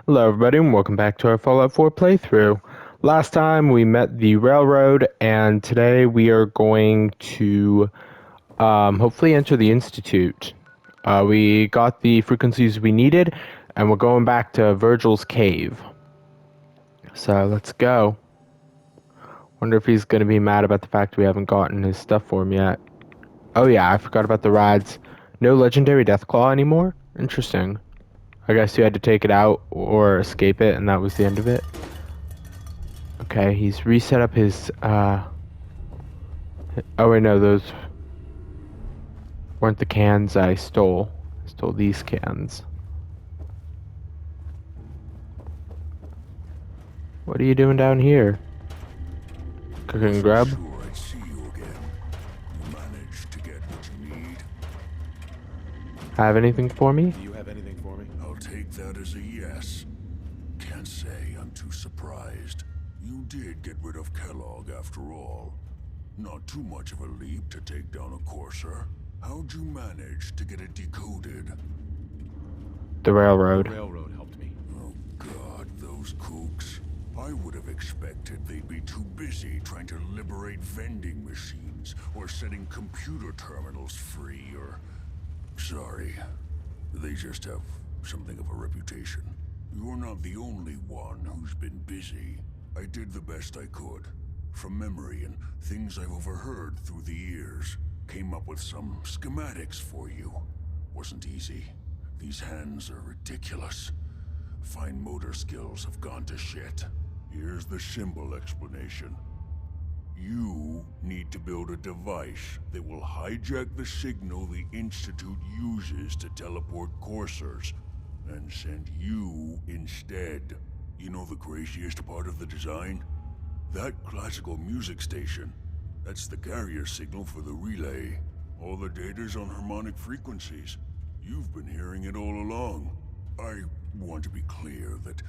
Hello everybody and welcome back to our Fallout 4 playthrough. Last time we met the railroad and today we are going to hopefully enter the Institute. We got the frequencies we needed and we're going back to Virgil's cave. So let's go. Wonder if he's going to be mad about the fact we haven't gotten his stuff for him yet. Oh yeah, I forgot about the rides. No legendary Deathclaw anymore? Interesting. I guess you had to take it out or escape it and that was the end of it. Okay, he's reset up his, oh wait, no, those weren't the cans I stole. I stole these cans. What are you doing down here? Cooking grub? Sure I'd see you again. You managed to get what you need. Have anything for me? Do you have anything for me? I'll take that as a yes. Can't say I'm too surprised. You did get rid of Kellogg after all. Not too much of a leap to take down a courser. How'd you manage to get it decoded? The railroad. The railroad helped me. Oh God, those kooks. I would have expected they'd be too busy trying to liberate vending machines or setting computer terminals free or... Sorry. They just have something of a reputation. You're not the only one who's been busy. I did the best I could. From memory and things I've overheard through the years. Came up with some schematics for you. Wasn't easy. These hands are ridiculous. Fine motor skills have gone to shit. Here's the symbol explanation. You need to build a device that will hijack the signal the Institute uses to teleport coursers, and send you instead. You know the craziest part of the design? That classical music station. That's the carrier signal for the relay. All the data's on harmonic frequencies. You've been hearing it all along. I want to be clear that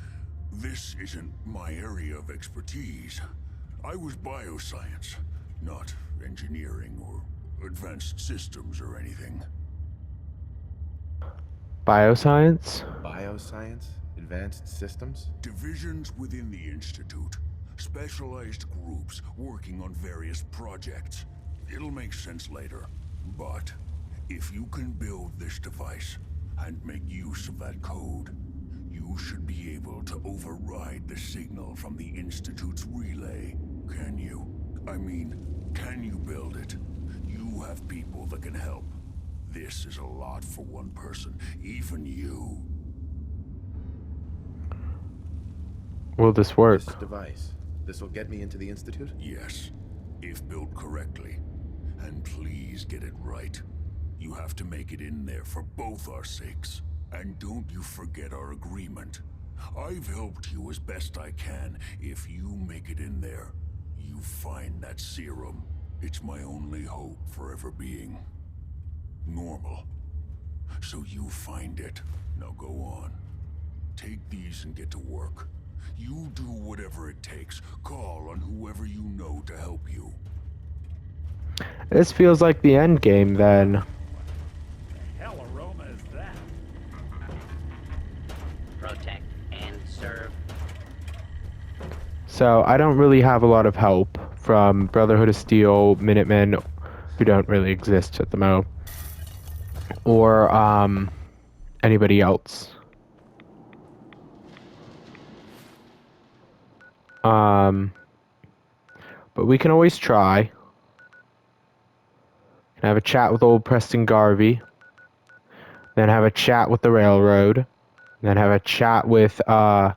this isn't my area of expertise. I was bioscience, not engineering or advanced systems or anything. Bioscience? Bioscience? Advanced systems? Divisions within the Institute. Specialized groups working on various projects. It'll make sense later. But if you can build this device and make use of that code, you should be able to override the signal from the Institute's relay. Can you? I mean, can you build it? You have people that can help. This is a lot for one person, even you. Will this work? This device. This will get me into the Institute? Yes, if built correctly. And please get it right. You have to make it in there for both our sakes. And don't you forget our agreement. I've helped you as best I can. If you make it in there, you find that serum. It's my only hope for ever being normal. So you find it. Now go on. Take these and get to work. You do whatever it takes. Call on whoever you know to help you. This feels like the end game then. Hell aroma is that? Protect and serve. So I don't really have a lot of help from Brotherhood of Steel, Minutemen, who don't really exist at the moment, or anybody else. But we can always try. Can have a chat with old Preston Garvey, then have a chat with the railroad, then have a chat with the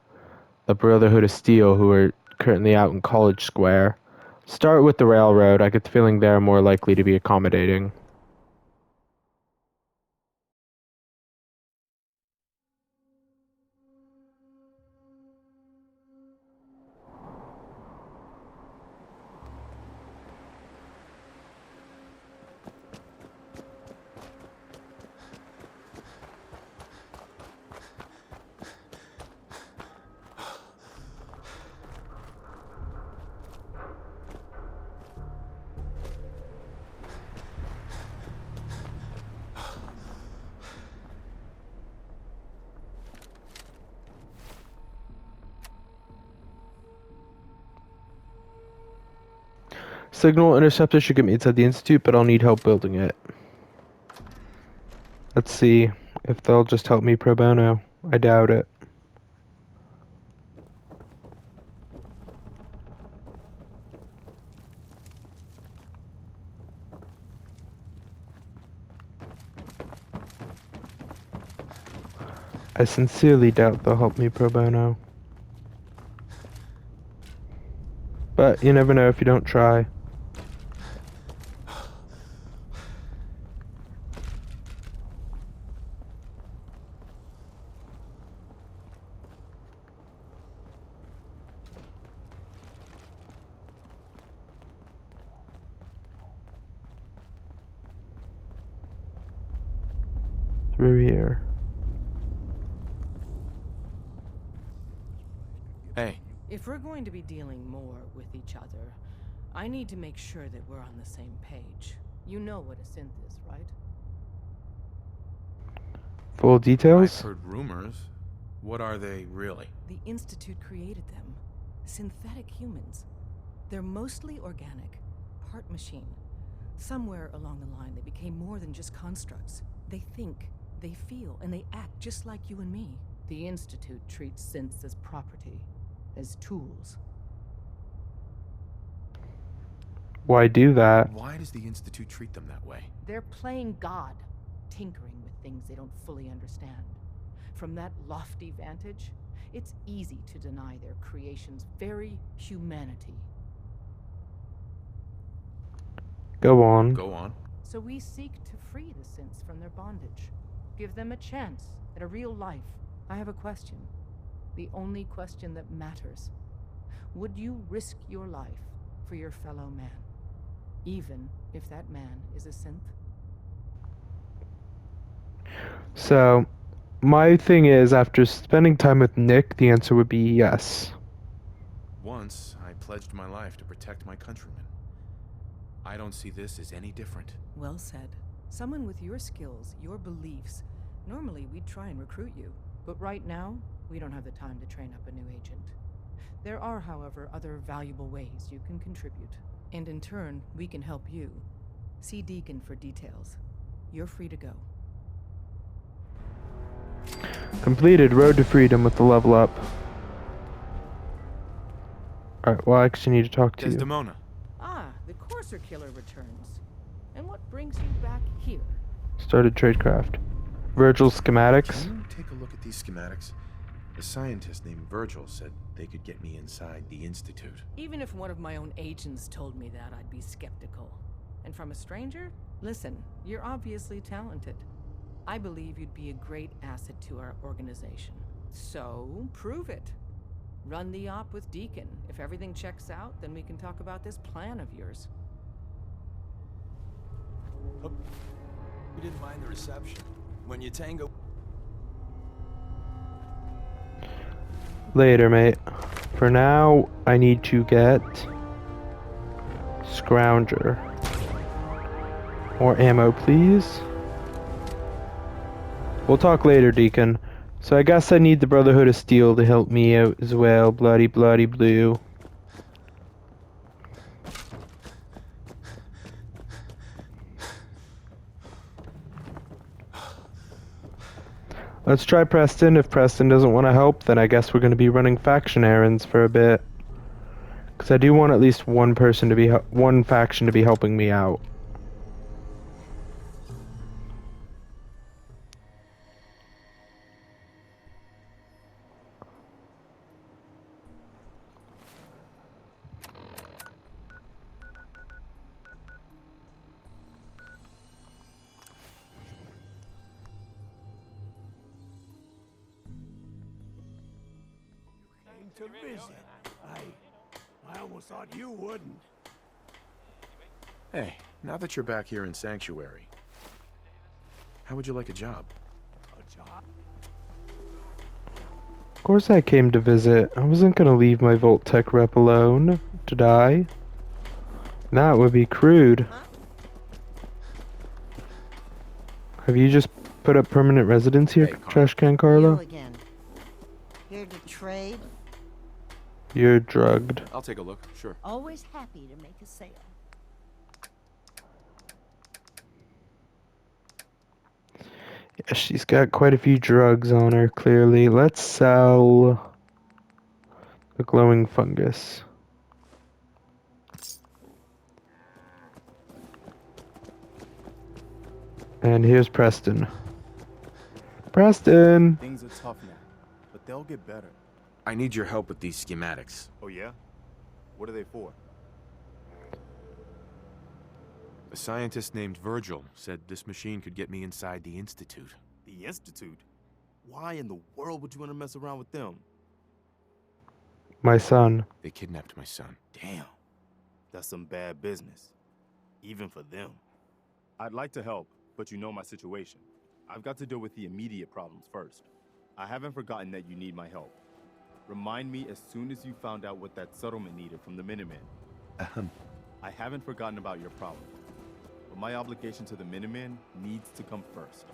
Brotherhood of Steel, who are currently out in College Square. Start with the railroad. I get the feeling they're more likely to be accommodating. Signal interceptor should get me inside the Institute, but I'll need help building it. Let's see if they'll just help me pro bono. I doubt it. I sincerely doubt they'll help me pro bono. But you never know if you don't try. Through here. Hey, If we're going to be dealing more with each other, I need to make sure that we're on the same page. You know what a synth is, right? Full I've details? heard rumors. What are they really? The Institute created them. Synthetic humans. They're mostly organic, part machine. Somewhere along the line, they became more than just constructs. They think, they feel, and they act just like you and me. The Institute treats synths as property, as tools. Why do that? Why does the Institute treat them that way? They're playing God, tinkering with things they don't fully understand. From that lofty vantage, it's easy to deny their creation's very humanity. Go on. Go on. So we seek to free the synths from their bondage. Give them a chance at a real life. I have a question. The only question that matters. Would you risk your life for your fellow man? Even if that man is a synth? So, my thing is, after spending time with Nick, the answer would be yes. Once, I pledged my life to protect my countrymen. I don't see this as any different. Well said. Someone with your skills, your beliefs. Normally, we'd try and recruit you. But right now, we don't have the time to train up a new agent. There are, however, other valuable ways you can contribute. And in turn, we can help you. See Deacon for details. You're free to go. Completed Road to Freedom with the level up. Alright, well, I actually need to talk to you. Desdemona. Ah, the Courser Killer returns. And what brings you back here? Started tradecraft. Virgil's schematics. Can you take a look at these schematics? A scientist named Virgil said they could get me inside the Institute. Even if one of my own agents told me that, I'd be skeptical. And from a stranger? Listen, you're obviously talented. I believe you'd be a great asset to our organization. So, prove it. Run the op with Deacon. If everything checks out, then we can talk about this plan of yours. We didn't mind the reception. When you tango... Later, mate. For now, I need to get Scrounger. More ammo, please. We'll talk later, Deacon. So I guess I need the Brotherhood of Steel to help me out as well. Bloody blue. Let's try Preston. If Preston doesn't want to help, then I guess we're going to be running faction errands for a bit. Because I do want at least one person to be one faction to be helping me out. Came to visit. I almost thought you wouldn't. Hey, now that you're back here in Sanctuary, how would you like a job? A job? Of course I came to visit. I wasn't going to leave my Vault-Tec rep alone to die. That would be crude. Have you just put up permanent residence here, Hey, Carl. Trash Can You Carlo? again. Here to trade? You're drugged. I'll take a look, sure. Always happy to make a sale. Yeah, she's got quite a few drugs on her, clearly. Let's sell the glowing fungus. And here's Preston. Preston! Things are tough now, but they'll get better. I need your help with these schematics. Oh yeah? What are they for? A scientist named Virgil said this machine could get me inside the Institute. The Institute? Why in the world would you want to mess around with them? My son. They kidnapped my son. Damn. That's some bad business. Even for them. I'd like to help, but you know my situation. I've got to deal with the immediate problems first. I haven't forgotten that you need my help. Remind me as soon as you found out what that settlement needed from the Minutemen. I haven't forgotten about your problem. But my obligation to the Minutemen needs to come first.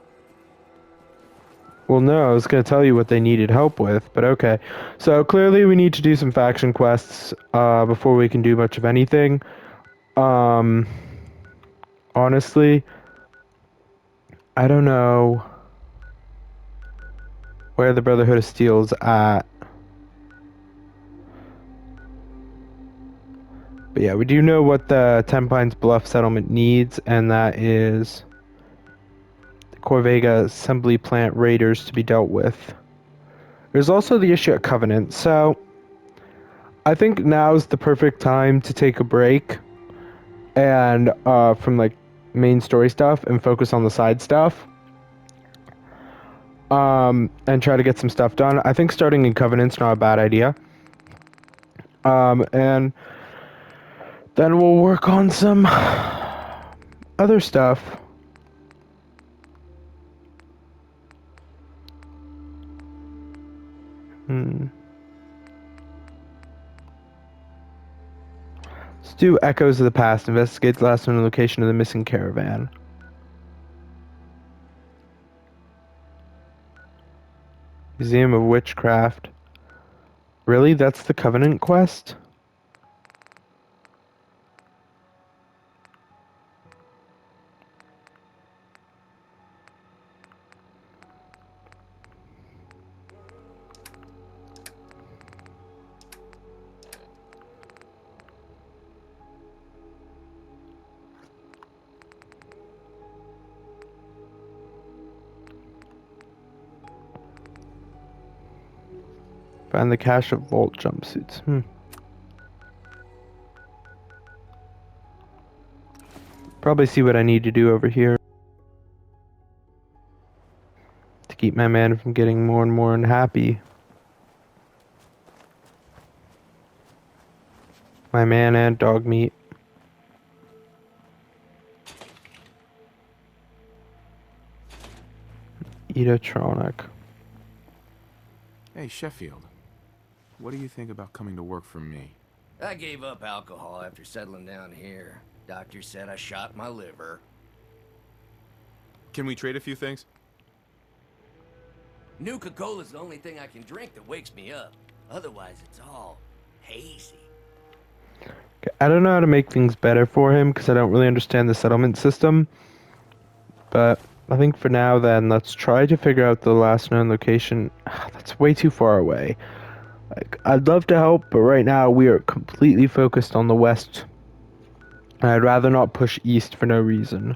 Well, no, I was going to tell you what they needed help with, but okay. So, clearly we need to do some faction quests before we can do much of anything. Honestly, I don't know where the Brotherhood of Steel's at. But yeah, we do know what the Ten Pines Bluff settlement needs, and that is the Corvega assembly plant raiders to be dealt with. There's also the issue at Covenant, so I think now's the perfect time to take a break and from like main story stuff and focus on the side stuff. And try to get some stuff done. I think starting in Covenant's not a bad idea. And then we'll work on some other stuff. Let's do Echoes of the Past. Investigate the last known location of the missing caravan. Museum of Witchcraft. Really? That's the Covenant quest? Find the cache of Vault jumpsuits. Probably see what I need to do over here to keep my man from getting more and more unhappy. My man and dog meat. Edaug-Ethanb. Hey, Sheffield. What do you think about coming to work for me? I gave up alcohol after settling down here. Doctor said I shot my liver. Can we trade a few things? Nuka-Cola's the only thing I can drink that wakes me up. Otherwise, it's all hazy. I don't know how to make things better for him because I don't really understand the settlement system. But I think for now then, let's try to figure out the last known location. That's way too far away. Like, I'd love to help, but right now we are completely focused on the west. And I'd rather not push east for no reason.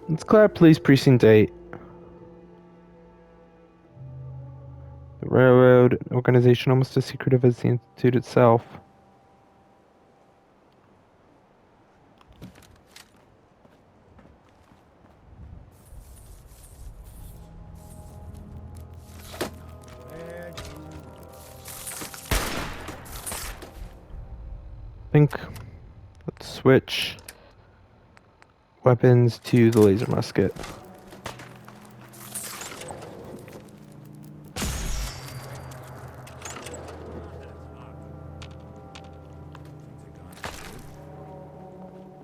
Let's clear Police Precinct 8. The railroad organization almost as secretive as the Institute itself. I think let's switch weapons to the laser musket.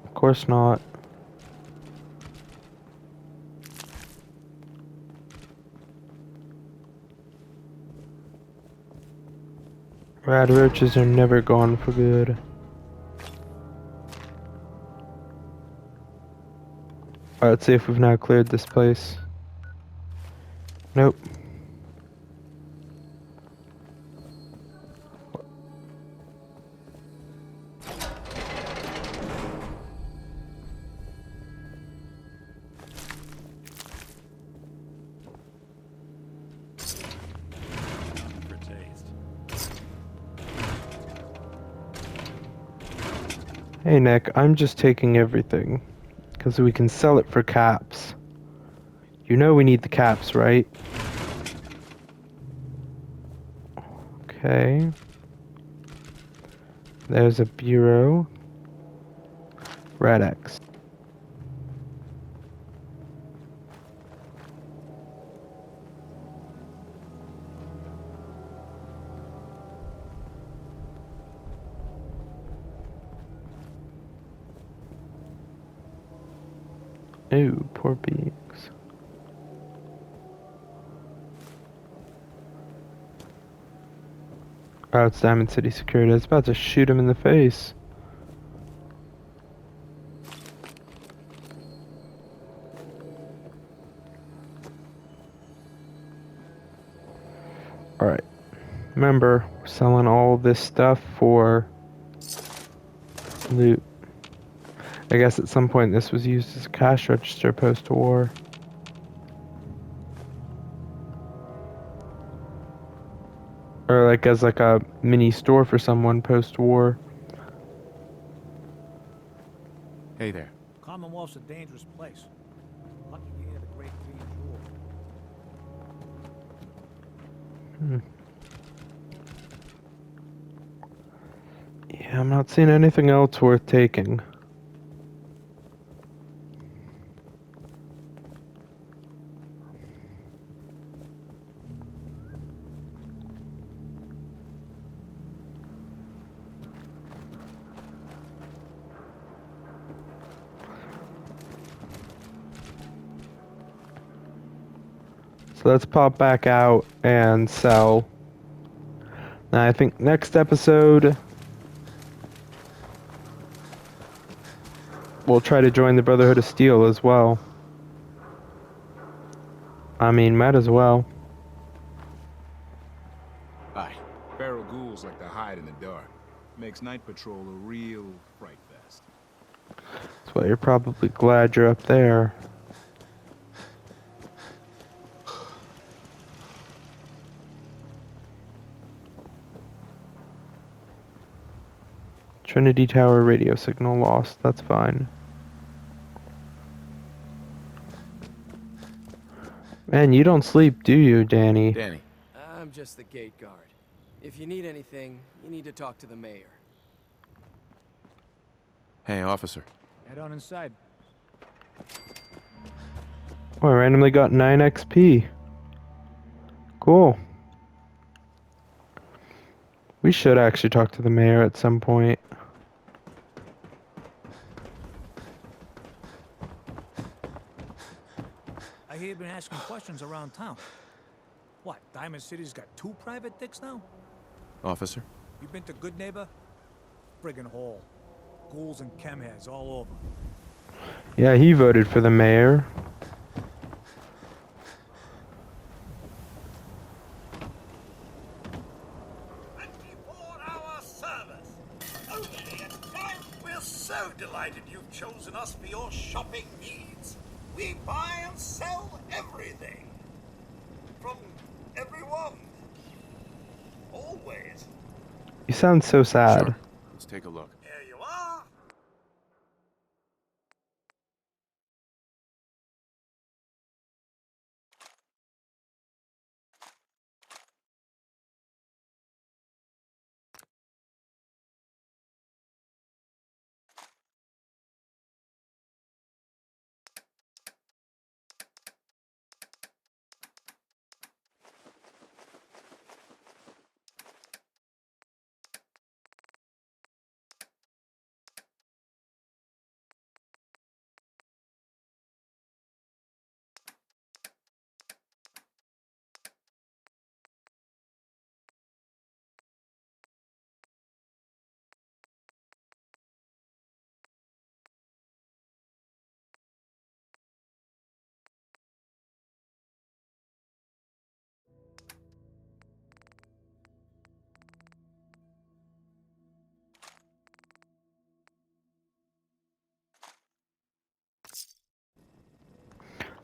Of course not. Rad roaches are never gone for good. Alright, let's see if we've now cleared this place. Nope. For taste. Hey Nick, I'm just taking everything. Because we can sell it for caps. You know we need the caps, right? Okay. There's a bureau. Red X. Ooh, poor beings. Oh, it's Diamond City Security. I was about to shoot him in the face. Alright. Remember, we're selling all this stuff for loot. I guess at some point this was used as a cash register post-war. Or like as like a mini store for someone post-war. Hey there. Commonwealth's a dangerous place. Lucky you near the Great Green Jewel. Yeah, I'm not seeing anything else worth taking. So let's pop back out and sell. Now I think next episode we'll try to join the Brotherhood of Steel as well. I mean, might as well. Aye. Feral ghouls like to hide in the dark. Makes night patrol a real fright fest. That's why you're probably glad you're up there. Trinity Tower radio signal lost. That's fine. Man, you don't sleep, do you, Danny? Danny. I'm just the gate guard. If you need anything, you need to talk to the mayor. Hey, officer. Head on inside. Oh, I randomly got 9 XP. Cool. We should actually talk to the mayor at some point. I hear you've been asking questions around town. What, Diamond City's got 2 private dicks now? Officer? You been to Good Neighbor? Friggin' hole. Ghouls and chemheads all over. Yeah, he voted for the mayor. We're so delighted you've chosen us for your shopping needs. We buy and sell everything. From everyone. Always. You sound so sad. Sure. Let's take a look. Here you are.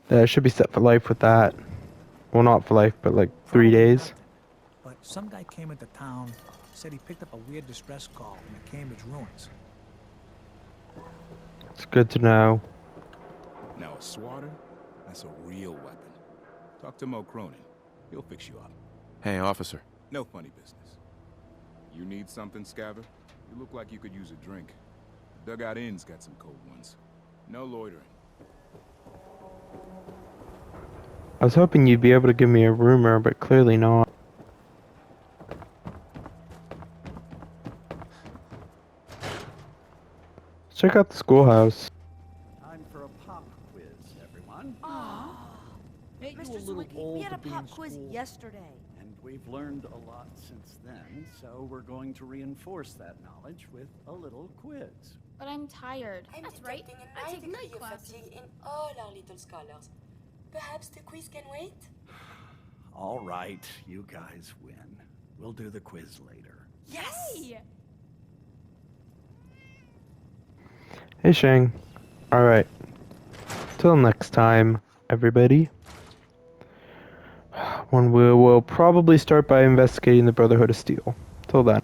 It should be set for life with that. Well, not for life, but like 3 Probably days. nothing. But some guy came into town, said he picked up a weird distress call in the Cambridge ruins. It's good to know. Now a swatter? That's a real weapon. Talk to Mo Cronin. He'll fix you up. Hey, officer. No funny business. You need something, Scaver? You look like you could use a drink. The Dugout Inn's got some cold ones. No loitering. I was hoping you'd be able to give me a rumor, but clearly not. Let's check out the schoolhouse. Time for a pop quiz, everyone. Mr. little Zwicky, we old had a to be in pop quiz school. yesterday. And we've learned a lot since then, so we're going to reinforce that knowledge with a little quiz. But I'm tired. That's right. I take night classes in all our little scholars. Perhaps the quiz can wait? All right, you guys win. We'll do the quiz later. Yes! Hey! Hey, Shang. Alright. Till next time, everybody. When we will probably start by investigating the Brotherhood of Steel. Till then.